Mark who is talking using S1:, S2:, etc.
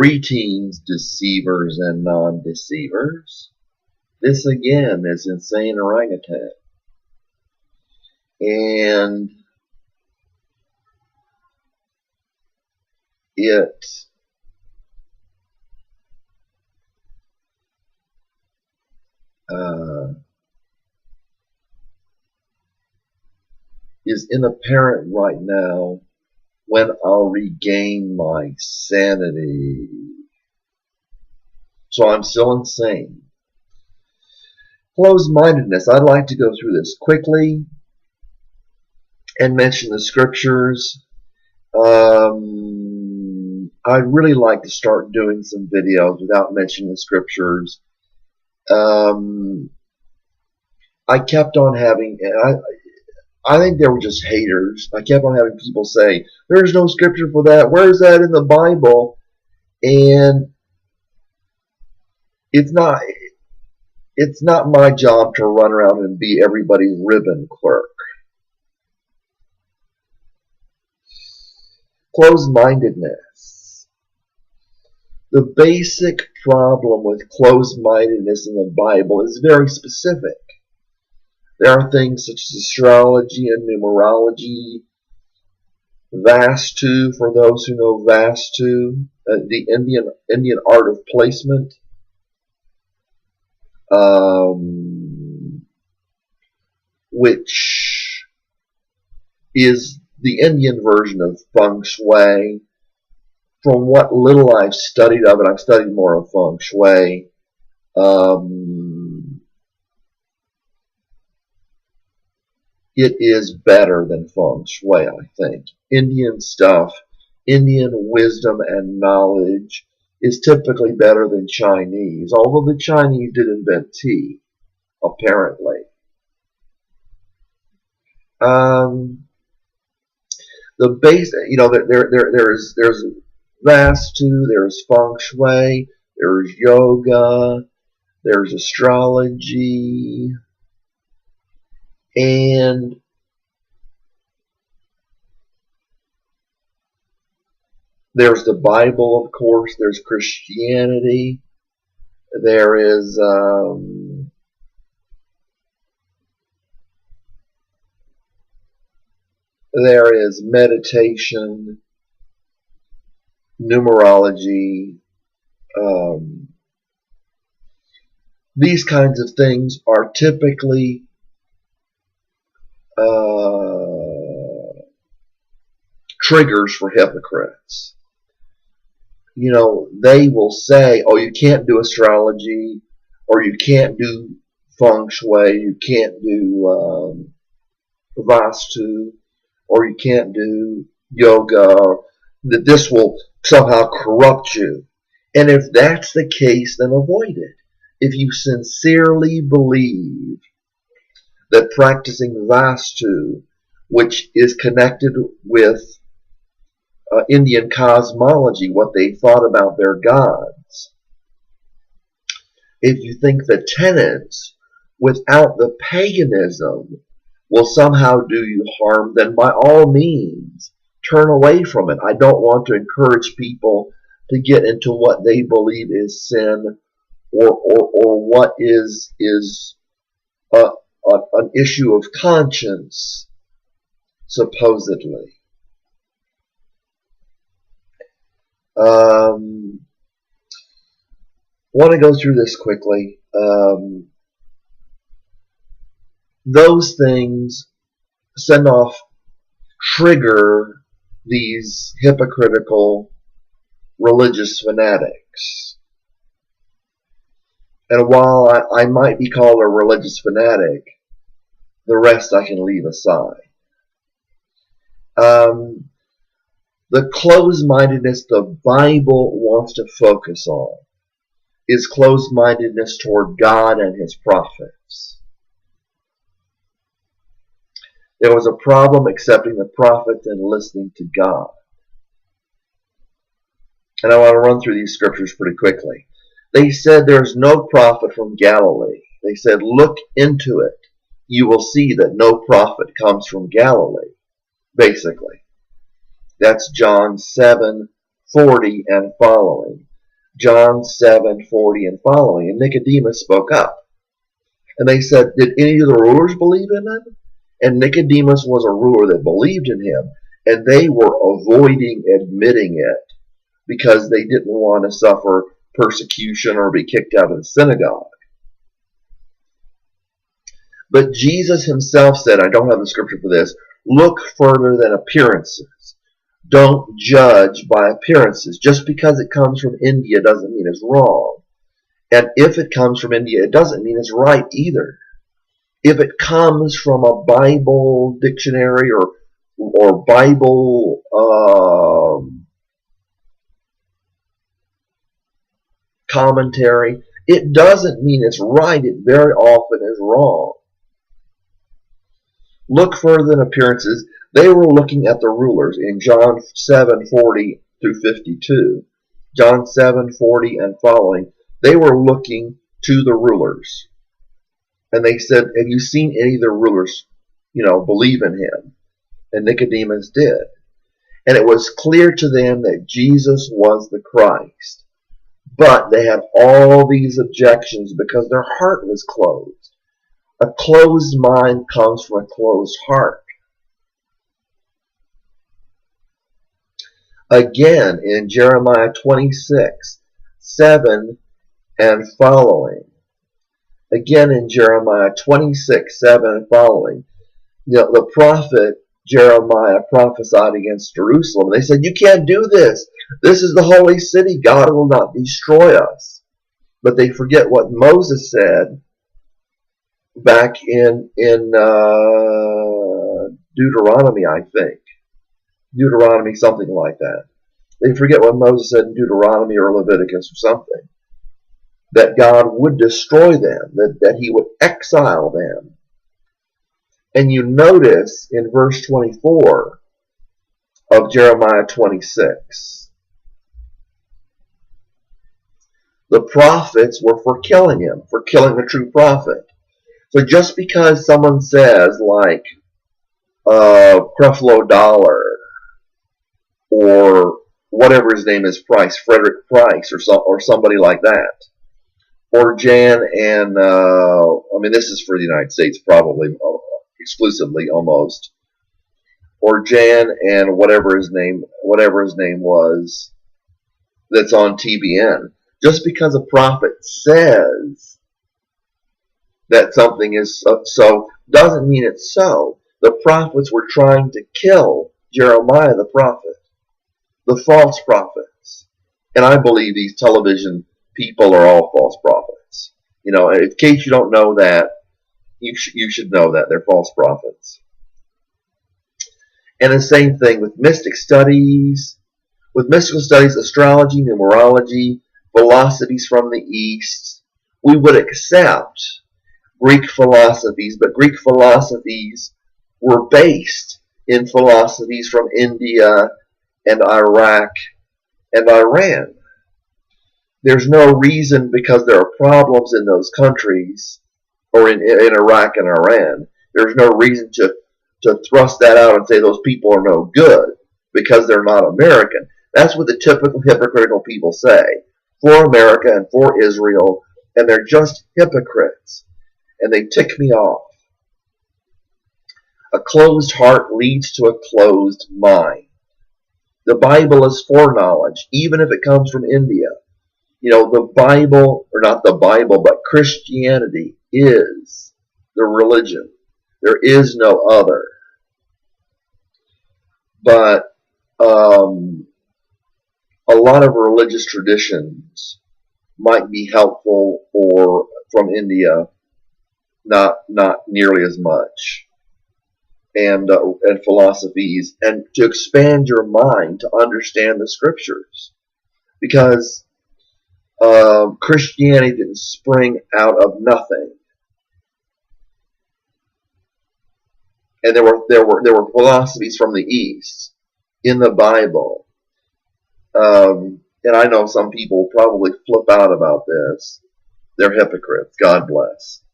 S1: Greetings, deceivers and non-deceivers. This again is Insane Orangutan. And it is inapparent right now when I'll regain my sanity. So I'm still insane. Closed-mindedness. I'd like to go through this quickly and mention the scriptures. I'd really like to start doing some videos without mentioning the scriptures. I kept on having, I think they were just haters. I kept on having people say, there's no scripture for that. Where's that in the Bible? And it's not my job to run around and be everybody's ribbon clerk. Closed-mindedness. The basic problem with closed-mindedness in the Bible is very specific. There are things such as astrology and numerology, Vastu, for those who know Vastu, the Indian art of placement, which is the Indian version of feng shui. From what little I've studied of it, I've studied more of feng shui. It is better than feng shui, I think. Indian stuff, Indian wisdom and knowledge is typically better than Chinese, although the Chinese did invent tea, apparently. The base, there's Vastu, there's feng shui, there's yoga, there's astrology, and there's the Bible, of course. There's Christianity. There is meditation, numerology. These kinds of things are typically triggers for hypocrites. You know, they will say, oh, you can't do astrology, or you can't do feng shui, you can't do Vastu, or you can't do yoga, that this will somehow corrupt you. And if that's the case, then avoid it. If you sincerely believe that practicing Vastu, which is connected with Indian cosmology, what they thought about their gods, if you think the tenets without the paganism will somehow do you harm, then by all means turn away from it. I don't want to encourage people to get into what they believe is sin or what is an issue of conscience, supposedly. Want to go through this quickly. Those things trigger these hypocritical religious fanatics. And while I might be called a religious fanatic, the rest I can leave aside. The closed-mindedness the Bible wants to focus on is closed-mindedness toward God and His prophets. There was a problem accepting the prophets and listening to God. And I want to run through these scriptures pretty quickly. They said there's no prophet from Galilee. They said, look into it. You will see that no prophet comes from Galilee, basically. That's John 7:40 and following. John 7:40 and following. And Nicodemus spoke up. And they said, did any of the rulers believe in him? And Nicodemus was a ruler that believed in him. And they were avoiding admitting it because they didn't want to suffer persecution or be kicked out of the synagogue. But Jesus himself said, I don't have the scripture for this, look further than appearances. Don't judge by appearances. Just because it comes from India doesn't mean it's wrong. And if it comes from India, it doesn't mean it's right either. If it comes from a Bible dictionary or Bible commentary, it doesn't mean it's right. It very often is wrong. Look further than appearances. They were looking at the rulers in John 7:40 through 52. John 7:40 and following. They were looking to the rulers. And they said, have you seen any of the rulers, believe in him? And Nicodemus did. And it was clear to them that Jesus was the Christ. But they had all these objections because their heart was closed. A closed mind comes from a closed heart. Again, in Jeremiah 26:7 and following. Again, in Jeremiah 26:7 and following. The prophet Jeremiah prophesied against Jerusalem. They said, you can't do this. This is the holy city. God will not destroy us. But they forget what Moses said back in Deuteronomy, I think. Deuteronomy, something like that. They forget what Moses said in Deuteronomy or Leviticus or something. That God would destroy them, that he would exile them. And you notice in verse 24 of Jeremiah 26, the prophets were for killing him, for killing the true prophet. So just because someone says, like Creflo Dollar or whatever his name is, Price, Frederick Price, or somebody like that, or Jan and this is for the United States probably exclusively almost, or Jan and whatever his name was that's on TBN. Just because a prophet says that something is so doesn't mean it's so. The prophets were trying to kill Jeremiah the prophet, the false prophets. And I believe these television people are all false prophets. In case you don't know that, you should know that they're false prophets. And the same thing with mystic studies. With mystical studies, astrology, numerology, philosophies from the East, we would accept Greek philosophies, but Greek philosophies were based in philosophies from India and Iraq and Iran. There's no reason, because there are problems in those countries, or in Iraq and Iran, there's no reason to thrust that out and say those people are no good because they're not American. That's what the typical hypocritical people say for America and for Israel, and they're just hypocrites, and they tick me off. A closed heart leads to a closed mind. The Bible is foreknowledge, even if it comes from India. The Bible, or not the Bible, but Christianity is the religion. There is no other. But a lot of religious traditions might be helpful, or from India, not nearly as much. And philosophies, and to expand your mind to understand the scriptures, because Christianity didn't spring out of nothing, and there were philosophies from the East in the Bible, and I know some people probably flip out about this. They're hypocrites. God bless.